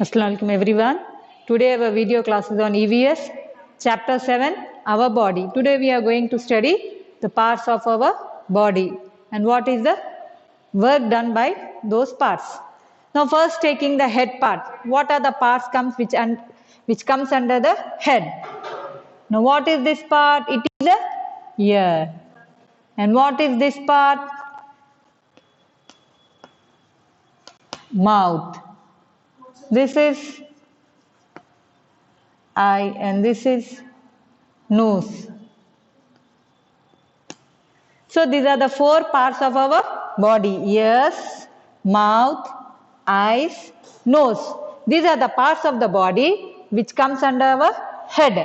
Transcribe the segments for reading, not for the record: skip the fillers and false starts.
Assalamualaikum everyone. Today our video class is on EVS, chapter 7, our body. Today we are going to study the parts of our body and what is the work done by those parts. Now first taking the head part. What are the parts which comes under the head? Now what is this part? It is the ear. And what is this part? Mouth. This is eye and this is nose. So these are the four parts of our body: ears, mouth, eyes, nose. These are the parts of the body which comes under our head.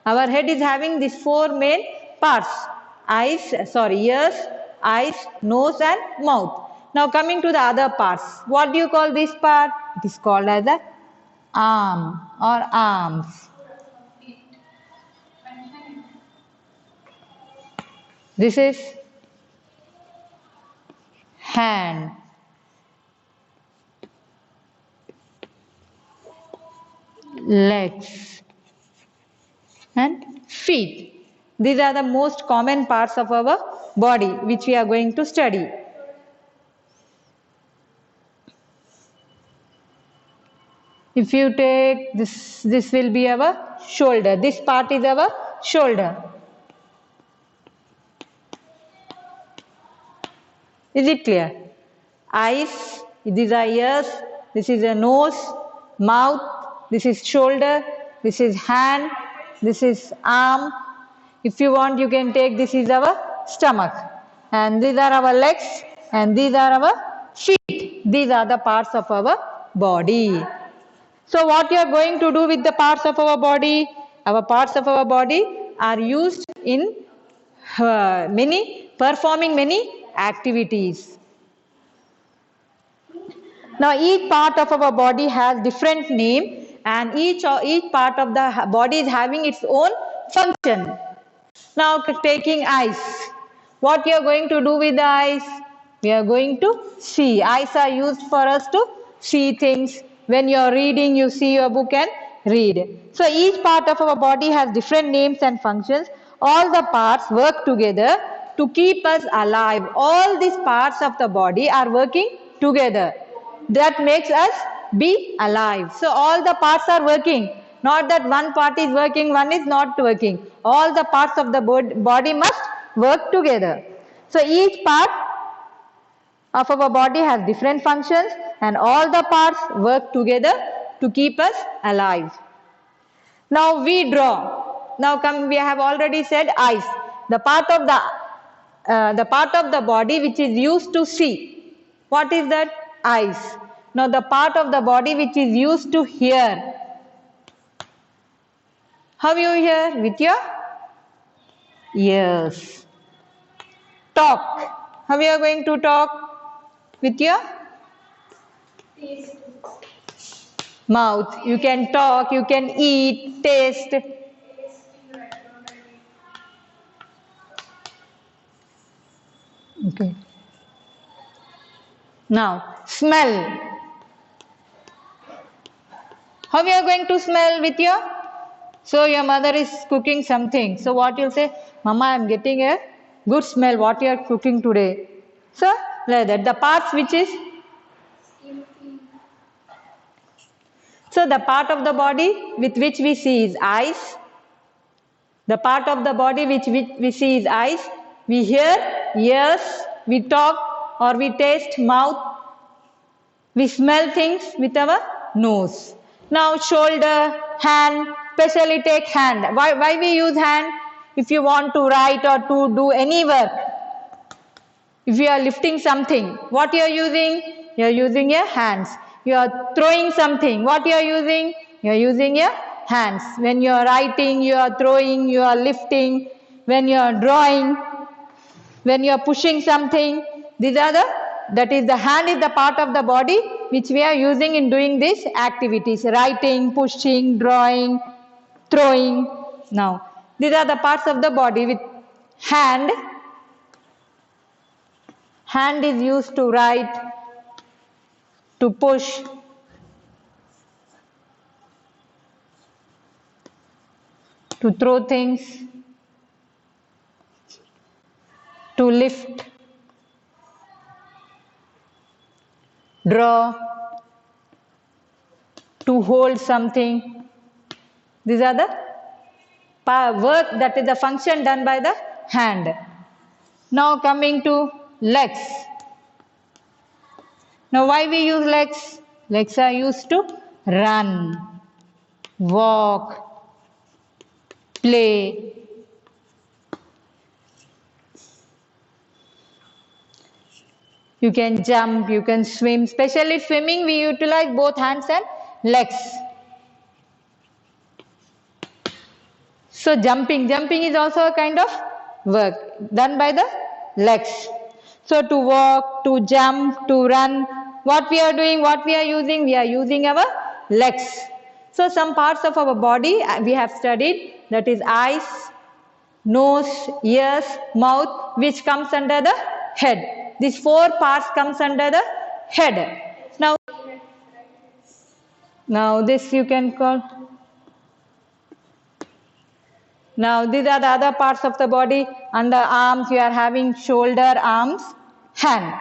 Our head is having these four main parts: ears, eyes, nose and mouth. Now coming to the other parts. What do you call this part? It is called as the arm or arms. This is hand. Legs and feet. These are the most common parts of our body which we are going to study. If you take this will be our shoulder. This part is our shoulder. Is it clear? Eyes, these are ears, this is a nose, mouth, this is shoulder, this is hand, this is arm. If you want, you can take this is our stomach. And these are our legs and these are our feet. These are the parts of our body. So what you are going to do with the parts of our body? Our parts of our body are used in performing many activities. Now each part of our body has different name and each part of the body is having its own function. Now taking eyes. What you are going to do with the eyes? We are going to see. Eyes are used for us to see things. When you are reading, you see your book and read. So each part of our body has different names and functions. All the parts work together to keep us alive. All these parts of the body are working together. That makes us be alive. So all the parts are working. Not that one part is working, one is not working. All the parts of the body must work together. So each part of our body has different functions and all the parts work together to keep us alive. Now we draw. Now we have already said eyes. The part of the body which is used to see. What is that? Eyes. Now the part of the body which is used to hear. How you hear? With your ears. Talk. How you are going to talk? With your mouth. You can talk, you can eat, taste. Okay. Now, smell. How you are going to smell? With your? So your mother is cooking something. So what you'll say? Mama, I am getting a good smell. What you are cooking today? So like that. The parts which is? So the part of the body with which we see is eyes. The part of the body which we see is eyes. We hear, ears. We talk or we taste, mouth. We smell things with our nose. Now shoulder, hand, especially take hand. Why we use hand? If you want to write or to do any work. If you are lifting something, what you are using? You are using your hands. You are throwing something. What you are using? You are using your hands. When you are writing, you are throwing, you are lifting. When you are drawing, when you are pushing something, that is the hand is the part of the body which we are using in doing these activities. Writing, pushing, drawing, throwing. Now, these are the parts of the body with hand. Hand is used to write, to push, to throw things, to lift, draw, to hold something. These are the work, that is the function done by the hand. Now coming to legs. Now why we use legs? Legs are used to run, walk, play. You can jump, you can swim. Especially swimming, we utilize both hands and legs. So jumping is also a kind of work done by the legs. So to walk, to jump, to run, what we are doing, what we are using? We are using our legs. So some parts of our body we have studied, that is eyes, nose, ears, mouth, which comes under the head. These 4 parts comes under the head. Now this you can call. Now these are the other parts of the body. Under arms we are having shoulder, arms, hand.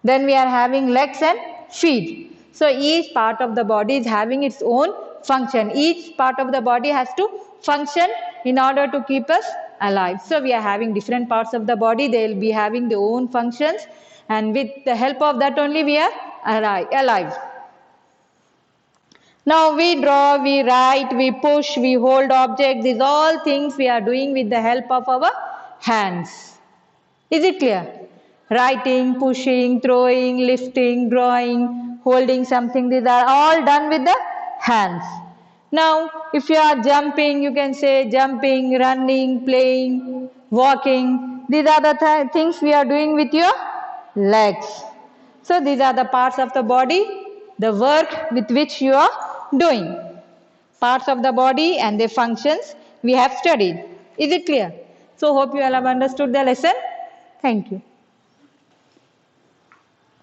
Then we are having legs and feet. So each part of the body is having its own function. Each part of the body has to function in order to keep us alive. So we are having different parts of the body. They will be having their own functions, and with the help of that only we are alive. Now we draw, we write, we push, we hold objects. These all things we are doing with the help of our hands. Is it clear? Writing, pushing, throwing, lifting, drawing, holding something, these are all done with the hands. Now if you are jumping, you can say jumping, running, playing, walking. These are the things we are doing with your legs. So these are the parts of the body, the work with which you are doing. Parts of the body and their functions we have studied. Is it clear? So hope you all have understood the lesson. Thank you.